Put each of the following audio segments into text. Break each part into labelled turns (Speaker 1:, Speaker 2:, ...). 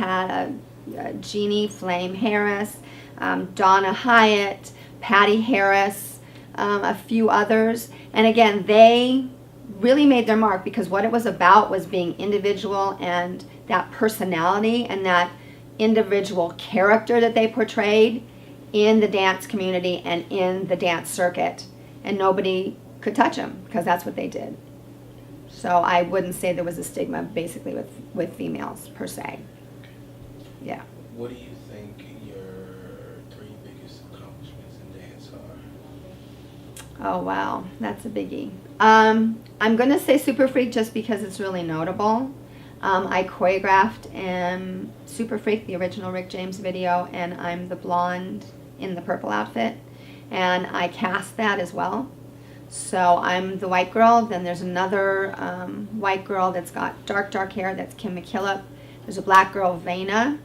Speaker 1: had Jeannie Flame Harris, Donna Hyatt, Patty Harris, a few others. And again, they really made their mark because what it was about was being individual and that personality and that individual character that they portrayed in the dance community and in the dance circuit. And nobody could touch them because that's what they did. So I wouldn't say there was a stigma basically with females per se. Yeah.
Speaker 2: What do you think your 3 biggest accomplishments in dance are?
Speaker 1: Oh wow, that's a biggie. I'm gonna say Super Freak just because it's really notable. I choreographed Super Freak, the original Rick James video, and I'm the blonde in the purple outfit, and I cast that as well. So I'm the white girl, then there's another white girl that's got dark hair, that's Kim McKillop. There's a black girl, Vena,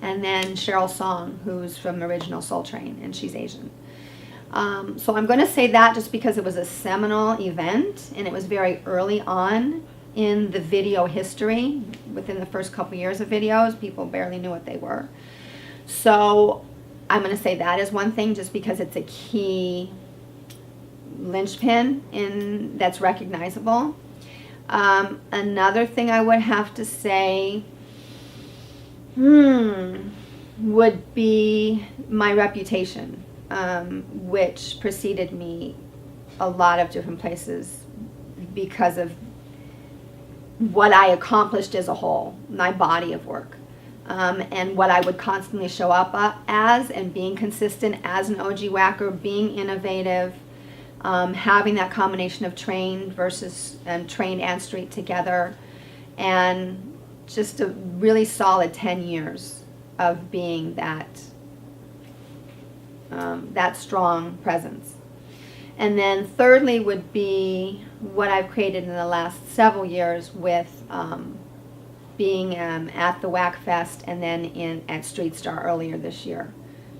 Speaker 1: and then Cheryl Song, who's from Original Soul Train, and she's Asian. So I'm going to say that just because it was a seminal event, and it was very early on in the video history. Within the first couple years of videos, people barely knew what they were. So I'm going to say that is one thing just because it's a key linchpin that's recognizable. Another thing I would have to say would be my reputation, which preceded me a lot of different places because of what I accomplished as a whole, my body of work, and what I would constantly show up as, and being consistent as an OG whacker, being innovative, having that combination of trained and street together, and just a really solid 10 years of being that strong presence. And then thirdly would be what I've created in the last several years with being at the Whack Fest and then at Street Star earlier this year.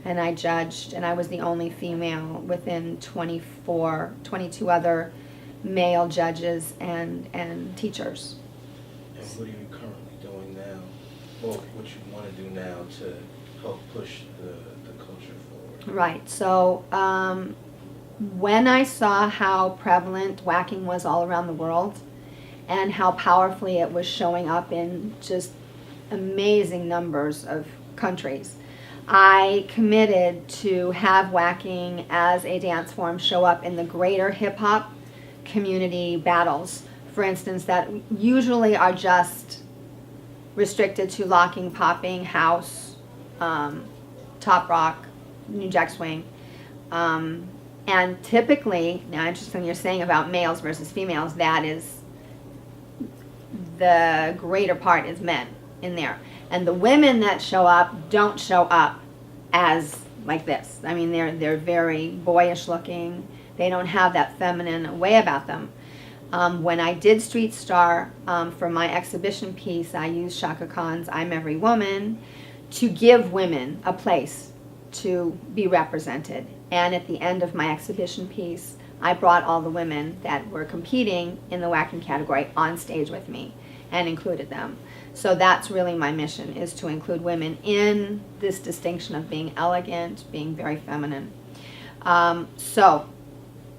Speaker 1: And I judged, and I was the only female within 22 other male judges and teachers.
Speaker 2: And what are you currently doing now? Well, what you want to do now to help push the culture forward?
Speaker 1: Right. So when I saw how prevalent whacking was all around the world and how powerfully it was showing up in just amazing numbers of countries, I committed to have whacking as a dance form show up in the greater hip-hop community battles, for instance, that usually are just restricted to locking, popping, house, top rock, New Jack Swing. And typically, now interesting you're saying about males versus females, that is the greater part is men in there. And the women that show up don't show up as like this. I mean, they're very boyish looking. They don't have that feminine way about them. When I did Street Star for my exhibition piece, I used Shaka Khan's I'm Every Woman to give women a place to be represented. And at the end of my exhibition piece, I brought all the women that were competing in the whacking category on stage with me and included them. So that's really my mission, is to include women in this distinction of being elegant, being very feminine. So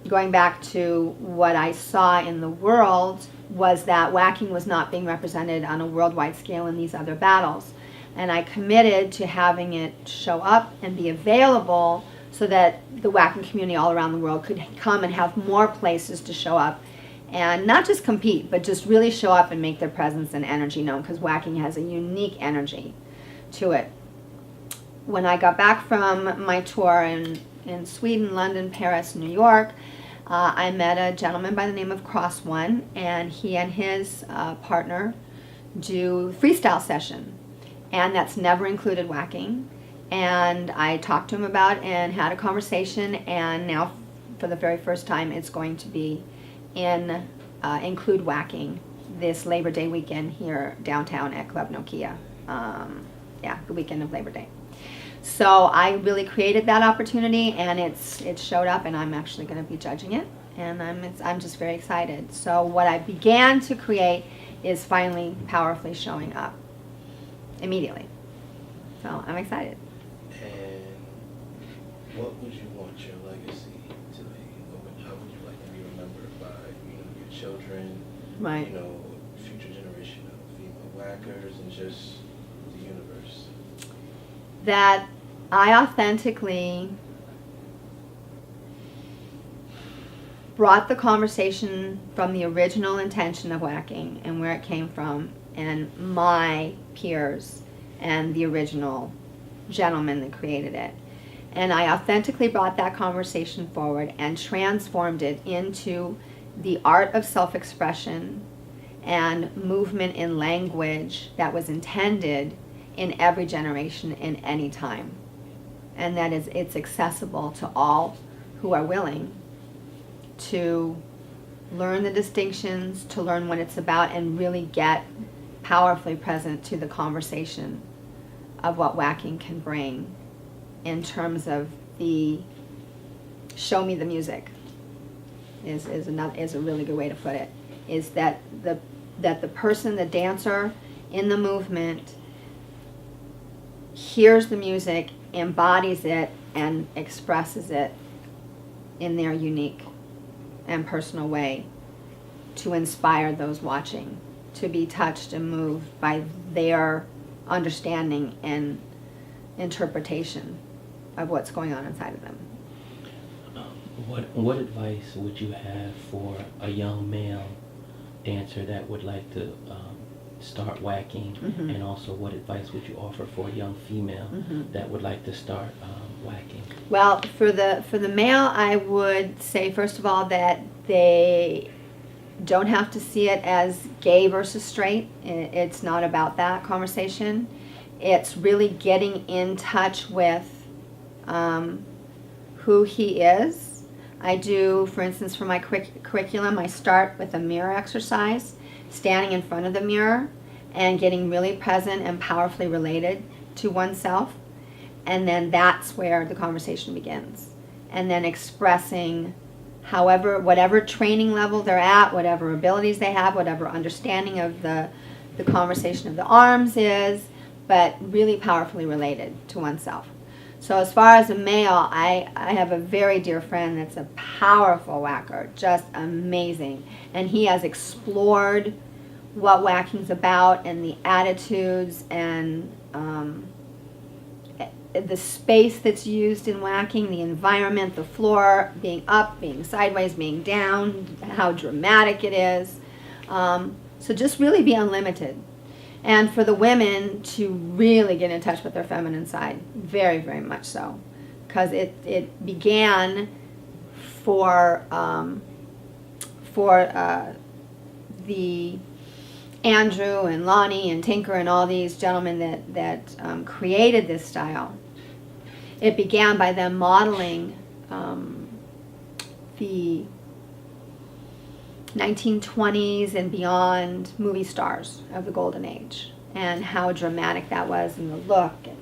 Speaker 1: going back to what I saw in the world was that whacking was not being represented on a worldwide scale in these other battles. And I committed to having it show up and be available so that the whacking community all around the world could come and have more places to show up and not just compete, but just really show up and make their presence and energy known, because whacking has a unique energy to it. When I got back from my tour in Sweden, London, Paris, New York, I met a gentleman by the name of Cross One, and he and his partner do freestyle session, and that's never included whacking. And I talked to him about it and had a conversation, and now for the very first time it's going to be include whacking this Labor Day weekend here downtown at Club Nokia. Yeah, the weekend of Labor Day. So I really created that opportunity, and it showed up, and I'm actually going to be judging it, and I'm just very excited. So what I began to create is finally powerfully showing up immediately. So I'm excited.
Speaker 2: And what would you want your legacy to be? How would you like to be remembered by, your children,
Speaker 1: Right.
Speaker 2: future generation of female whackers, and just the universe?
Speaker 1: That I authentically brought the conversation from the original intention of whacking and where it came from, and my peers and the original gentleman that created it. And I authentically brought that conversation forward and transformed it into the art of self-expression and movement in language that was intended in every generation in any time. And that is, it's accessible to all who are willing to learn the distinctions, to learn what it's about, and really get powerfully present to the conversation of what whacking can bring in terms of the show me the music is a really good way to put it. Is that the person, the dancer in the movement, hears the music, embodies it, and expresses it in their unique and personal way to inspire those watching to be touched and moved by their understanding and interpretation of what's going on inside of them.
Speaker 3: What advice would you have for a young male dancer that would like to start whacking,
Speaker 1: Mhm.
Speaker 3: and also what advice would you offer for a young female
Speaker 1: Mhm.
Speaker 3: that would like to start whacking?
Speaker 1: Well, for the male, I would say first of all that they don't have to see it as gay versus straight. It's not about that conversation. It's really getting in touch with who he is. I do, for instance, for my curriculum, I start with a mirror exercise, standing in front of the mirror and getting really present and powerfully related to oneself. And then that's where the conversation begins. And then expressing whatever training level they're at, whatever abilities they have, whatever understanding of the conversation of the arms is, but really powerfully related to oneself. So as far as a male, I have a very dear friend that's a powerful whacker, just amazing. And he has explored what whacking's about and the attitudes and the space that's used in whacking, the environment, the floor, being up, being sideways, being down, how dramatic it is. So just really be unlimited. And for the women to really get in touch with their feminine side, very, very much so. Because it began for the Andrew and Lonnie and Tinker and all these gentlemen that created this style. It began by them modeling the 1920s and beyond movie stars of the golden age, and how dramatic that was, and the look and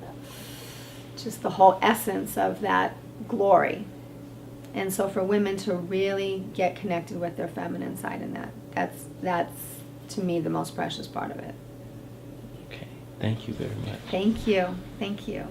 Speaker 1: just the whole essence of that glory. And so for women to really get connected with their feminine side in that's to me the most precious part of it.
Speaker 3: Okay, thank you very much.
Speaker 1: Thank you.